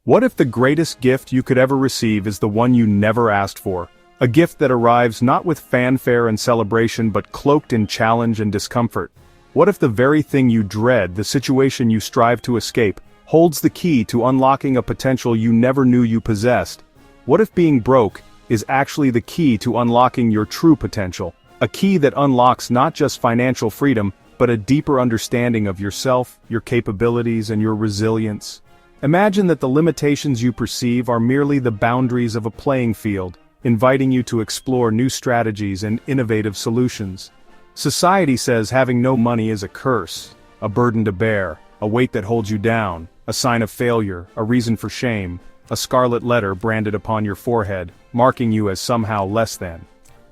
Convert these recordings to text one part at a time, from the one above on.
What if the greatest gift you could ever receive is the one you never asked for? A gift that arrives not with fanfare and celebration but cloaked in challenge and discomfort. What if the very thing you dread, the situation you strive to escape, holds the key to unlocking a potential you never knew you possessed? What if being broke is actually the key to unlocking your true potential? A key that unlocks not just financial freedom, but a deeper understanding of yourself, your capabilities, and your resilience. Imagine that the limitations you perceive are merely the boundaries of a playing field, inviting you to explore new strategies and innovative solutions. Society says having no money is a curse, a burden to bear, a weight that holds you down, a sign of failure, a reason for shame, a scarlet letter branded upon your forehead, marking you as somehow less than.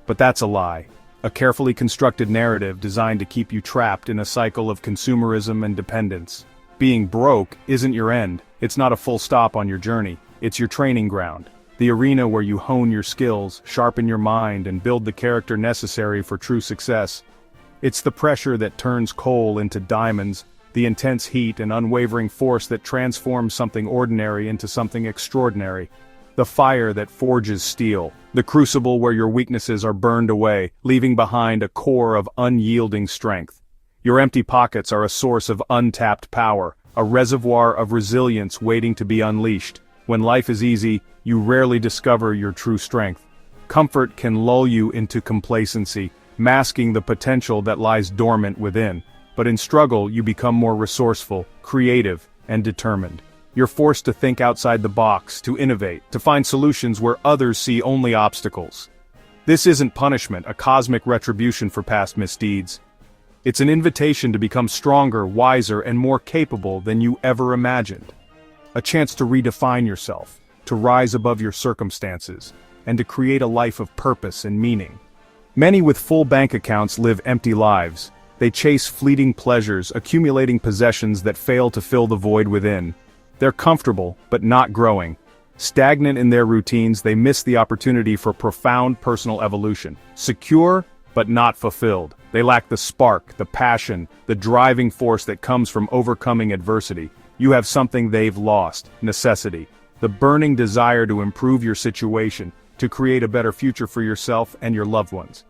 But that's a lie. A carefully constructed narrative designed to keep you trapped in a cycle of consumerism and dependence. Being broke isn't your end. It's not a full stop on your journey. It's your training ground. The arena where you hone your skills, sharpen your mind, and build the character necessary for true success. It's the pressure that turns coal into diamonds, the intense heat and unwavering force that transforms something ordinary into something extraordinary. The fire that forges steel, the crucible where your weaknesses are burned away, leaving behind a core of unyielding strength. Your empty pockets are a source of untapped power, a reservoir of resilience waiting to be unleashed. When life is easy, you rarely discover your true strength. Comfort can lull you into complacency, masking the potential that lies dormant within. But in struggle, you become more resourceful, creative, and determined. You're forced to think outside the box, to innovate, to find solutions where others see only obstacles. This isn't punishment, a cosmic retribution for past misdeeds. It's an invitation to become stronger, wiser, and more capable than you ever imagined. A chance to redefine yourself, to rise above your circumstances, and to create a life of purpose and meaning. Many with full bank accounts live empty lives. They chase fleeting pleasures, accumulating possessions that fail to fill the void within. They're comfortable, but not growing. Stagnant in their routines, they miss the opportunity for profound personal evolution. Secure, but not fulfilled. They lack the spark, the passion, the driving force that comes from overcoming adversity. You have something they've lost: necessity. The burning desire to improve your situation, to create a better future for yourself and your loved ones.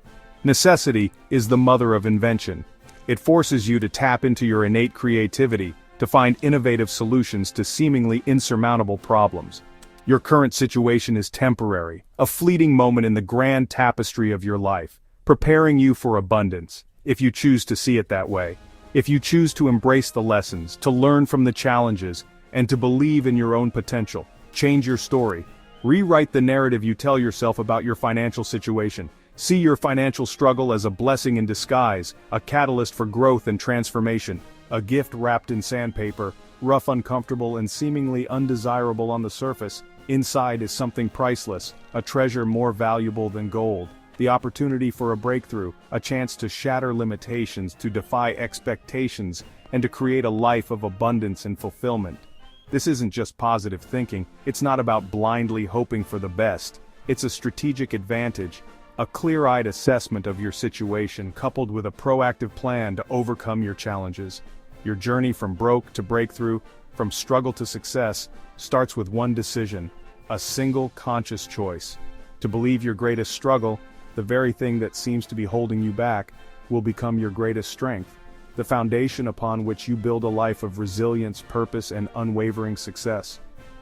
Necessity is the mother of invention. It forces you to tap into your innate creativity, to find innovative solutions to seemingly insurmountable problems. Your current situation is temporary, a fleeting moment in the grand tapestry of your life, preparing you for abundance, if you choose to see it that way. If you choose to embrace the lessons, to learn from the challenges, and to believe in your own potential. Change your story. Rewrite the narrative you tell yourself about your financial situation. See your financial struggle as a blessing in disguise, a catalyst for growth and transformation, a gift wrapped in sandpaper, rough, uncomfortable, and seemingly undesirable on the surface. Inside is something priceless, a treasure more valuable than gold. The opportunity for a breakthrough, a chance to shatter limitations, to defy expectations, and to create a life of abundance and fulfillment. This isn't just positive thinking. It's not about blindly hoping for the best. It's a strategic advantage, a clear-eyed assessment of your situation coupled with a proactive plan to overcome your challenges. Your journey from broke to breakthrough, from struggle to success, starts with one decision, a single conscious choice. To believe your greatest struggle, the very thing that seems to be holding you back, will become your greatest strength, the foundation upon which you build a life of resilience, purpose, and unwavering success.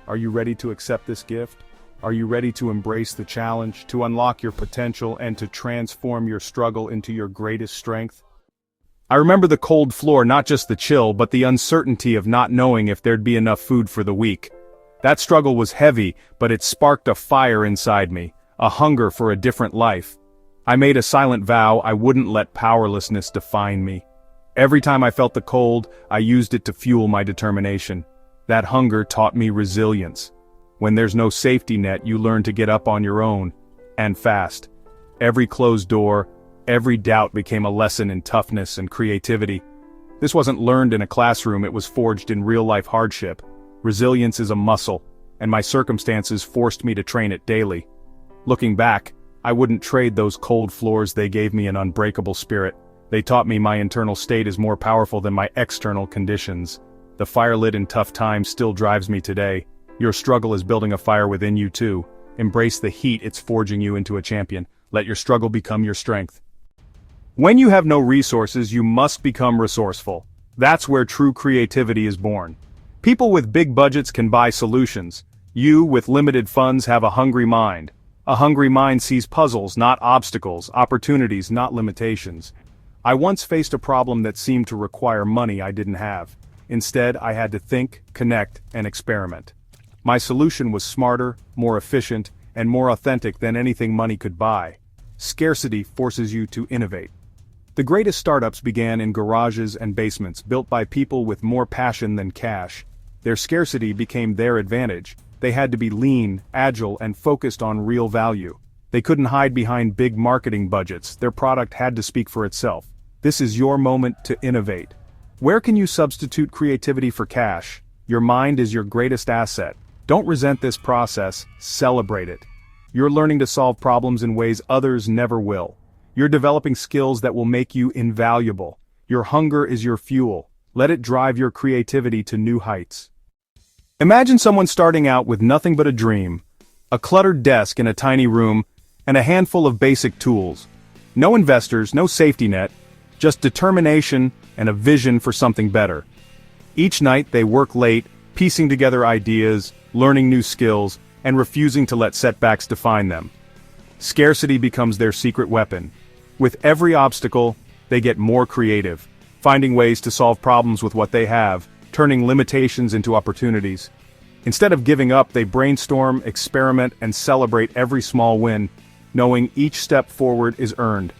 Are you ready to accept this gift? Are you ready to embrace the challenge, to unlock your potential, and to transform your struggle into your greatest strength? I remember the cold floor, not just the chill, but the uncertainty of not knowing if there'd be enough food for the week. That struggle was heavy, but it sparked a fire inside me, a hunger for a different life. I made a silent vow I wouldn't let powerlessness define me. Every time I felt the cold, I used it to fuel my determination. That hunger taught me resilience. When there's no safety net, you learn to get up on your own, and fast. Every closed door, every doubt became a lesson in toughness and creativity. This wasn't learned in a classroom, it was forged in real-life hardship. Resilience is a muscle, and my circumstances forced me to train it daily. Looking back, I wouldn't trade those cold floors. They gave me an unbreakable spirit. They taught me my internal state is more powerful than my external conditions. The fire lit in tough times still drives me today. Your struggle is building a fire within you too. Embrace the heat, it's forging you into a champion. Let your struggle become your strength. When you have no resources, you must become resourceful. That's where true creativity is born. People with big budgets can buy solutions. You, with limited funds, have a hungry mind. A hungry mind sees puzzles, not obstacles, opportunities, not limitations. I once faced a problem that seemed to require money I didn't have. Instead, I had to think, connect, and experiment. My solution was smarter, more efficient, and more authentic than anything money could buy. Scarcity forces you to innovate. The greatest startups began in garages and basements built by people with more passion than cash. Their scarcity became their advantage. They had to be lean, agile, and focused on real value. They couldn't hide behind big marketing budgets. Their product had to speak for itself. This is your moment to innovate. Where can you substitute creativity for cash? Your mind is your greatest asset. Don't resent this process, celebrate it. You're learning to solve problems in ways others never will. You're developing skills that will make you invaluable. Your hunger is your fuel. Let it drive your creativity to new heights. Imagine someone starting out with nothing but a dream, a cluttered desk in a tiny room, and a handful of basic tools. No investors, no safety net, just determination and a vision for something better. Each night they work late, piecing together ideas, learning new skills, and refusing to let setbacks define them. Scarcity becomes their secret weapon. With every obstacle, they get more creative, finding ways to solve problems with what they have, turning limitations into opportunities. Instead of giving up, they brainstorm, experiment, and celebrate every small win, knowing each step forward is earned.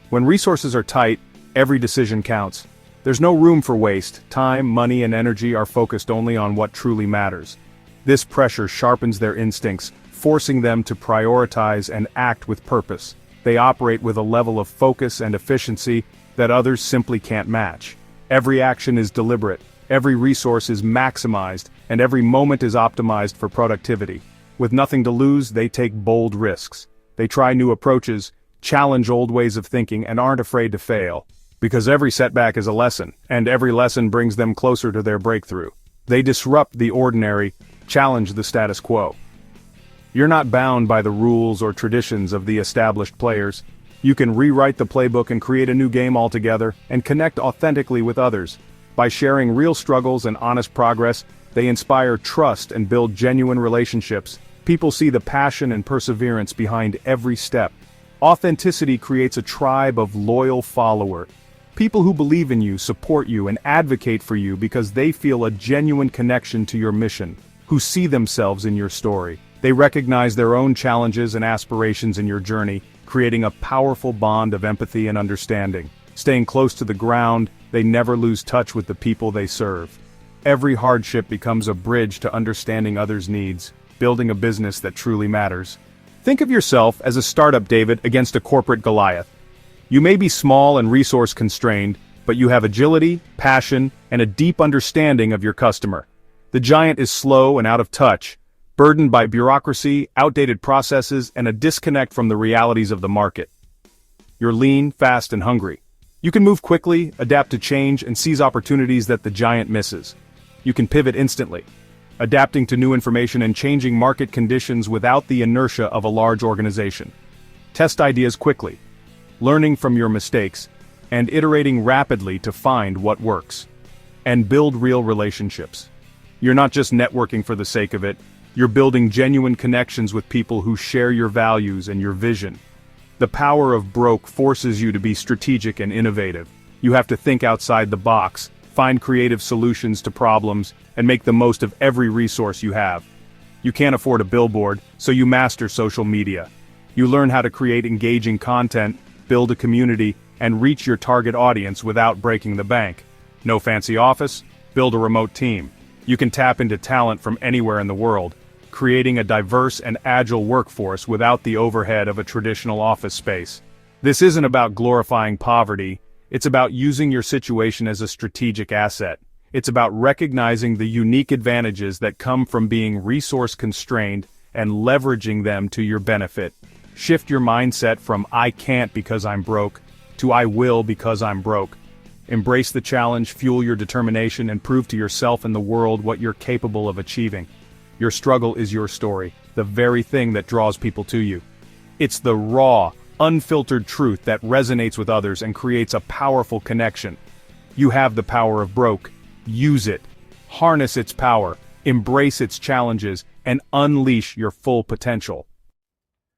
When resources are tight, every decision counts. There's no room for waste. Time, money, and energy are focused only on what truly matters. This pressure sharpens their instincts, forcing them to prioritize and act with purpose. They operate with a level of focus and efficiency that others simply can't match. Every action is deliberate, every resource is maximized, and every moment is optimized for productivity. With nothing to lose, they take bold risks. They try new approaches, challenge old ways of thinking, and aren't afraid to fail. Because every setback is a lesson, and every lesson brings them closer to their breakthrough. They disrupt the ordinary, challenge the status quo. You're not bound by the rules or traditions of the established players. You can rewrite the playbook and create a new game altogether, and connect authentically with others. By sharing real struggles and honest progress, they inspire trust and build genuine relationships. People see the passion and perseverance behind every step. Authenticity creates a tribe of loyal followers. People who believe in you, support you, and advocate for you because they feel a genuine connection to your mission, who see themselves in your story. They recognize their own challenges and aspirations in your journey, creating a powerful bond of empathy and understanding. Staying close to the ground, they never lose touch with the people they serve. Every hardship becomes a bridge to understanding others' needs, building a business that truly matters. Think of yourself as a startup David against a corporate Goliath. You may be small and resource-constrained, but you have agility, passion, and a deep understanding of your customer. The giant is slow and out of touch, burdened by bureaucracy, outdated processes, and a disconnect from the realities of the market. You're lean, fast, and hungry. You can move quickly, adapt to change, and seize opportunities that the giant misses. You can pivot instantly, adapting to new information and changing market conditions without the inertia of a large organization. Test ideas quickly, learning from your mistakes, and iterating rapidly to find what works. And build real relationships. You're not just networking for the sake of it, you're building genuine connections with people who share your values and your vision. The power of broke forces you to be strategic and innovative. You have to think outside the box, find creative solutions to problems, and make the most of every resource you have. You can't afford a billboard, so you master social media. You learn how to create engaging content, build a community, and reach your target audience without breaking the bank. No fancy office, build a remote team. You can tap into talent from anywhere in the world, creating a diverse and agile workforce without the overhead of a traditional office space. This isn't about glorifying poverty, it's about using your situation as a strategic asset. It's about recognizing the unique advantages that come from being resource-constrained and leveraging them to your benefit. Shift your mindset from "I can't because I'm broke" to "I will because I'm broke." Embrace the challenge, fuel your determination, and prove to yourself and the world what you're capable of achieving. Your struggle is your story, the very thing that draws people to you. It's the raw, unfiltered truth that resonates with others and creates a powerful connection. You have the power of broke. Use it. Harness its power, embrace its challenges, and unleash your full potential.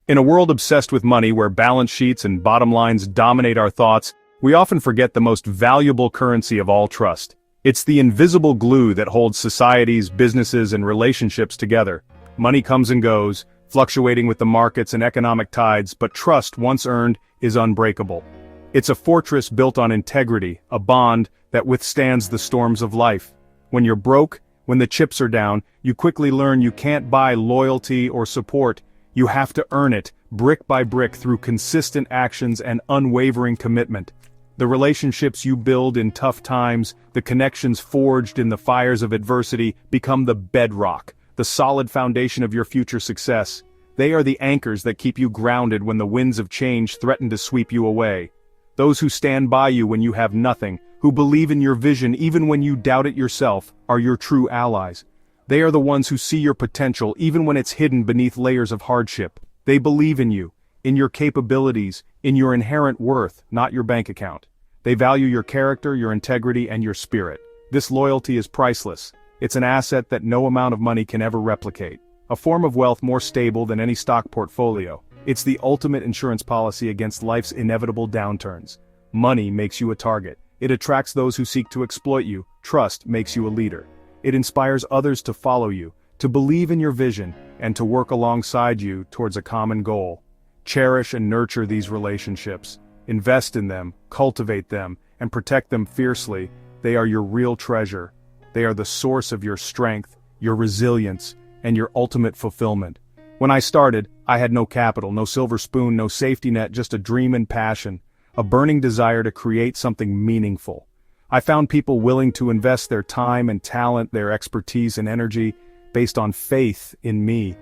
In a world obsessed with money where balance sheets and bottom lines dominate our thoughts, we often forget the most valuable currency of all: trust. It's the invisible glue that holds societies, businesses, and relationships together. Money comes and goes, fluctuating with the markets and economic tides, but trust, once earned, is unbreakable. It's a fortress built on integrity, a bond that withstands the storms of life. When you're broke, when the chips are down, you quickly learn you can't buy loyalty or support. You have to earn it, brick by brick, through consistent actions and unwavering commitment. The relationships you build in tough times, the connections forged in the fires of adversity, become the bedrock, the solid foundation of your future success. They are the anchors that keep you grounded when the winds of change threaten to sweep you away. Those who stand by you when you have nothing, who believe in your vision even when you doubt it yourself, are your true allies. They are the ones who see your potential even when it's hidden beneath layers of hardship. They believe in you, in your capabilities, in your inherent worth, not your bank account. They value your character, your integrity, and your spirit. This loyalty is priceless. It's an asset that no amount of money can ever replicate. A form of wealth more stable than any stock portfolio. It's the ultimate insurance policy against life's inevitable downturns. Money makes you a target. It attracts those who seek to exploit you. Trust makes you a leader. It inspires others to follow you, to believe in your vision, and to work alongside you towards a common goal. Cherish and nurture these relationships. Invest in them, cultivate them, and protect them fiercely. They are your real treasure. They are the source of your strength, your resilience, and your ultimate fulfillment. When I started, I had no capital, no silver spoon, no safety net, just a dream and passion, a burning desire to create something meaningful. I found people willing to invest their time and talent, their expertise and energy, based on faith in me.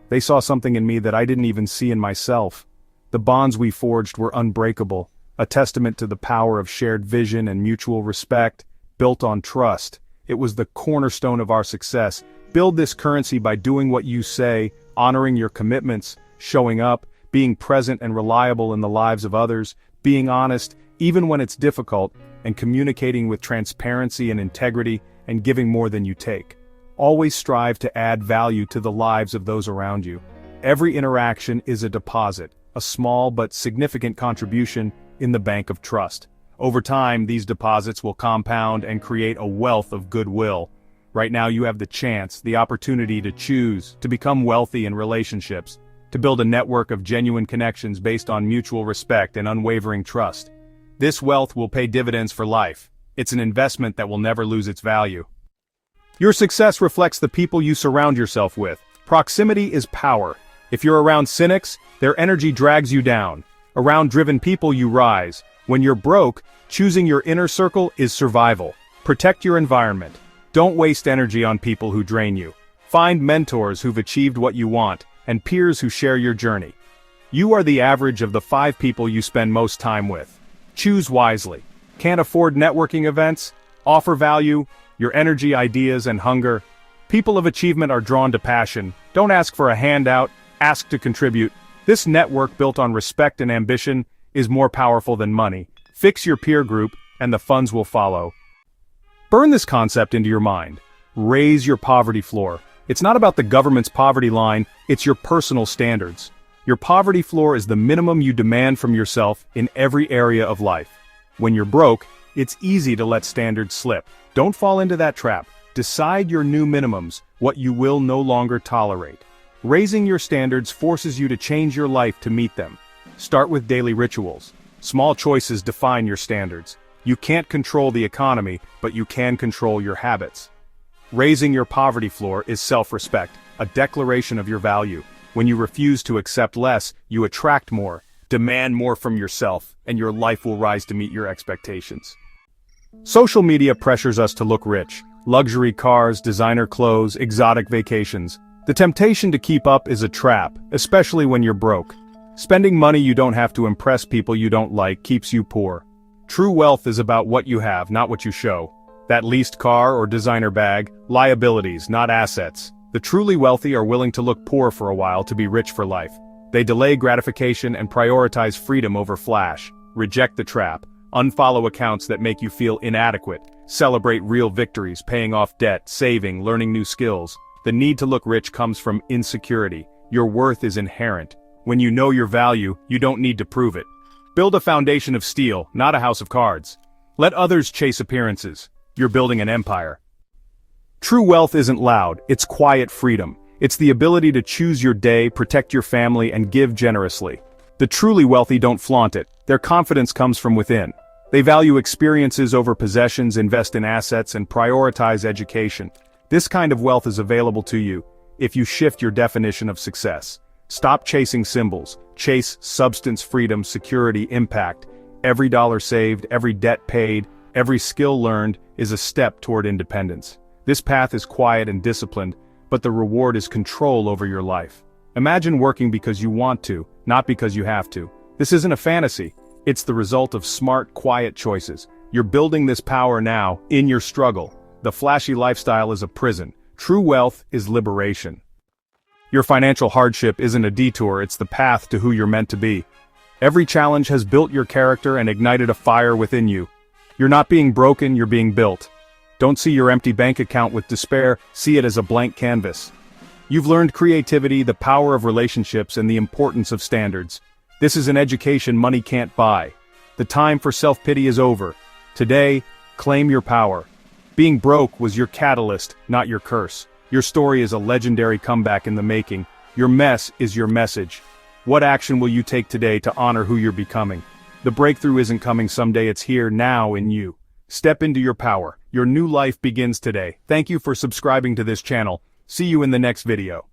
They saw something in me that I didn't even see in myself. The bonds we forged were unbreakable, a testament to the power of shared vision and mutual respect, built on trust. It was the cornerstone of our success. Build this currency by doing what you say, honoring your commitments, showing up, being present and reliable in the lives of others, being honest, even when it's difficult, and communicating with transparency and integrity, and giving more than you take. Always strive to add value to the lives of those around you. Every interaction is a deposit, a small but significant contribution in the bank of trust. Over time, these deposits will compound and create a wealth of goodwill. Right now you have the chance, the opportunity to choose, to become wealthy in relationships, to build a network of genuine connections based on mutual respect and unwavering trust. This wealth will pay dividends for life. It's an investment that will never lose its value. Your success reflects the people you surround yourself with. Proximity is power. If you're around cynics, their energy drags you down. Around driven people you rise. When you're broke, choosing your inner circle is survival. Protect your environment. Don't waste energy on people who drain you. Find mentors who've achieved what you want, and peers who share your journey. You are the average of the 5 people you spend most time with. Choose wisely. Can't afford networking events? Offer value, your energy, ideas, and hunger. People of achievement are drawn to passion. Don't ask for a handout, ask to contribute. This network built on respect and ambition is more powerful than money. Fix your peer group, and the funds will follow. Burn this concept into your mind. Raise your poverty floor. It's not about the government's poverty line, it's your personal standards. Your poverty floor is the minimum you demand from yourself in every area of life. When you're broke, it's easy to let standards slip. Don't fall into that trap. Decide your new minimums, what you will no longer tolerate. Raising your standards forces you to change your life to meet them. Start with daily rituals. Small choices define your standards. You can't control the economy, but you can control your habits. Raising your poverty floor is self-respect, a declaration of your value. When you refuse to accept less, you attract more. Demand more from yourself, and your life will rise to meet your expectations. Social media pressures us to look rich. Luxury cars, designer clothes, exotic vacations. The temptation to keep up is a trap, especially when you're broke. Spending money you don't have to impress people you don't like keeps you poor. True wealth is about what you have, not what you show. That leased car or designer bag, liabilities, not assets. The truly wealthy are willing to look poor for a while to be rich for life. They delay gratification and prioritize freedom over flash. Reject the trap. Unfollow accounts that make you feel inadequate. Celebrate real victories, paying off debt, saving, learning new skills. The need to look rich comes from insecurity. Your worth is inherent. When you know your value, you don't need to prove it. Build a foundation of steel, not a house of cards. Let others chase appearances. You're building an empire. True wealth isn't loud, it's quiet freedom. It's the ability to choose your day, protect your family, and give generously. The truly wealthy don't flaunt it. Their confidence comes from within. They value experiences over possessions, invest in assets, and prioritize education. This kind of wealth is available to you if you shift your definition of success. Stop chasing symbols. Chase substance, freedom, security, impact. Every dollar saved, every debt paid, every skill learned is a step toward independence. This path is quiet and disciplined, but the reward is control over your life. Imagine working because you want to, not because you have to. This isn't a fantasy. It's the result of smart, quiet choices. You're building this power now, in your struggle. The flashy lifestyle is a prison. True wealth is liberation. Your financial hardship isn't a detour, it's the path to who you're meant to be. Every challenge has built your character and ignited a fire within you. You're not being broken, you're being built. Don't see your empty bank account with despair, see it as a blank canvas. You've learned creativity, the power of relationships, and the importance of standards. This is an education money can't buy. The time for self-pity is over. Today, claim your power. Being broke was your catalyst, not your curse. Your story is a legendary comeback in the making. Your mess is your message. What action will you take today to honor who you're becoming? The breakthrough isn't coming someday, it's here now in you. Step into your power. Your new life begins today. Thank you for subscribing to this channel. See you in the next video.